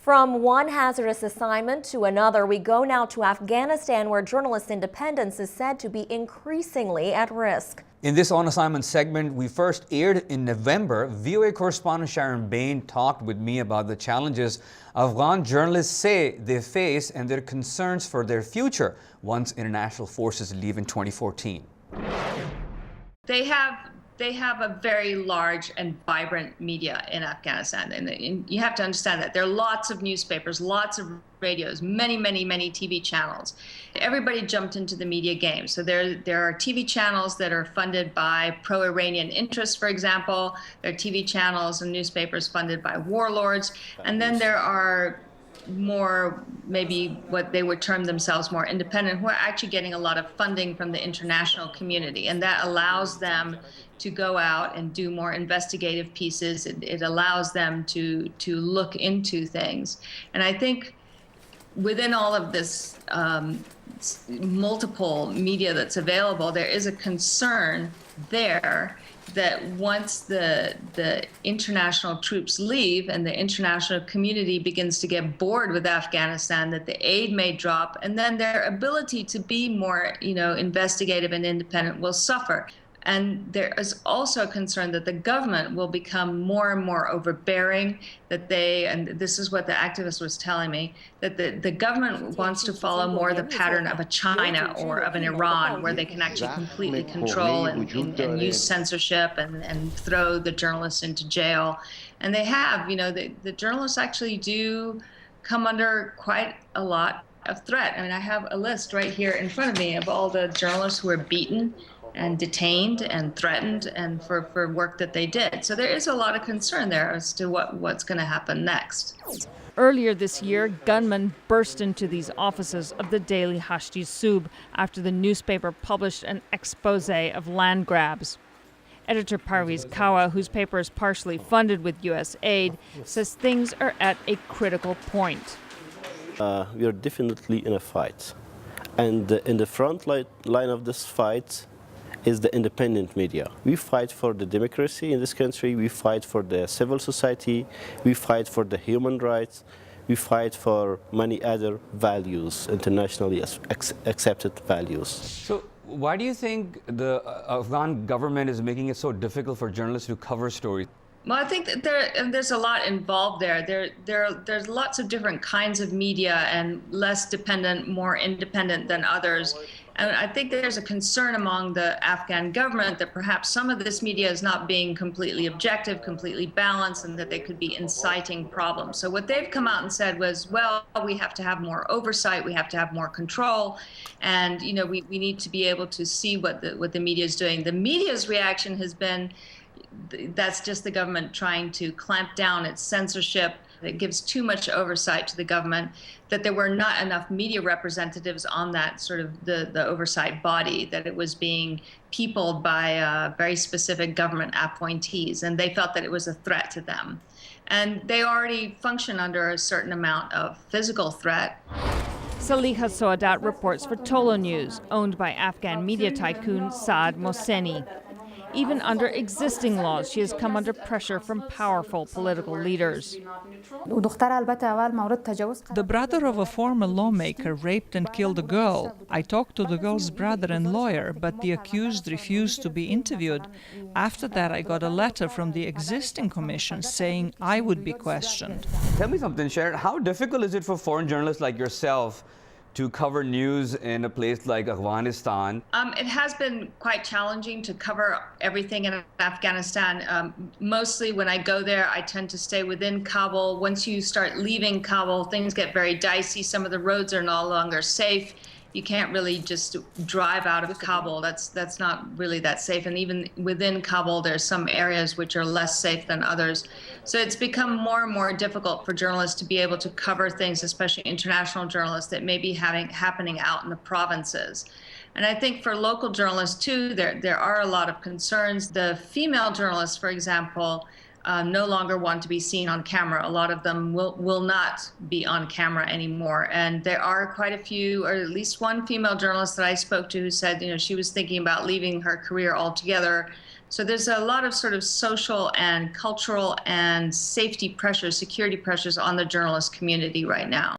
From one hazardous assignment to another, we go now to Afghanistan, where journalist independence is said to be increasingly at risk. In this on-assignment segment we first aired in November, VOA correspondent Sharon Behn talked with me about the challenges Afghan journalists say they face and their concerns for their future once international forces leave in 2014. They have a very large and vibrant media in Afghanistan. And you have to understand that there are lots of newspapers, lots of radios, many TV channels. Everybody jumped into the media game. So there are TV channels that are funded by pro-Iranian interests, for example. There are TV channels and newspapers funded by warlords. And then there are more, maybe what they would term themselves more independent, who are actually getting a lot of funding from the international community. And that allows them to go out and do more investigative pieces. It allows them to look into things. And I think within all of this multiple media that's available, there is a concern there that once the international troops leave and the international community begins to get bored with Afghanistan, that the aid may drop, and then their ability to be more, investigative and independent will suffer. And there is also a concern that the government will become more and more overbearing, and this is what the activist was telling me, that the government wants to follow more the pattern of a China or of an Iran, where they can actually completely control and use censorship and throw the journalists into jail. And they have, the journalists actually do come under quite a lot of threat. I mean, I have a list right here in front of me of all the journalists who are beaten and detained and threatened and for work that they did. So there is a lot of concern there as to what's going to happen next. Earlier this year, gunmen burst into these offices of the daily Hashti Soub after the newspaper published an expose of land grabs. Editor Parviz Kawa, whose paper is partially funded with U.S. aid, says things are at a critical point. We are definitely in a fight. And in the front line of this fight is the independent media. We fight for the democracy in this country, we fight for the civil society, we fight for the human rights, we fight for many other values, internationally accepted values. So why do you think the Afghan government is making it so difficult for journalists to cover stories? Well, I think that there's a lot involved there. There's lots of different kinds of media, and less dependent, more independent than others. And I think there's a concern among the Afghan government that perhaps some of this media is not being completely objective, completely balanced, and that they could be inciting problems. So what they've come out and said was, well, we have to have more oversight, we have to have more control, and we need to be able to see what the media is doing. The media's reaction has been, that's just the government trying to clamp down its censorship. It gives too much oversight to the government, that there were not enough media representatives on that sort of the oversight body, that it was being peopled by very specific government appointees, and they felt that it was a threat to them. And they already function under a certain amount of physical threat. Saliha Soadat reports for Tolo News, owned by Afghan media tycoon Saad Mohseni. Even under existing laws, she has come under pressure from powerful political leaders. The brother of a former lawmaker raped and killed a girl. I talked to the girl's brother and lawyer, but the accused refused to be interviewed. After that, I got a letter from the existing commission saying I would be questioned. Tell me something, Sharon. How difficult is it for foreign journalists like yourself to cover news in a place like Afghanistan? It has been quite challenging to cover everything in Afghanistan. Mostly when I go there, I tend to stay within Kabul. Once you start leaving Kabul, things get very dicey. Some of the roads are no longer safe. You can't really just drive out of Kabul. That's not really that safe. And even within Kabul, there's some areas which are less safe than others. So it's become more and more difficult for journalists to be able to cover things, especially international journalists, that may be happening out in the provinces. And I think for local journalists too, there are a lot of concerns. The female journalists, for example, no longer want to be seen on camera. A lot of them will not be on camera anymore. And there are quite a few, or at least one female journalist that I spoke to who said, she was thinking about leaving her career altogether So there's a lot of sort of social and cultural and safety pressures, security pressures on the journalist community right now.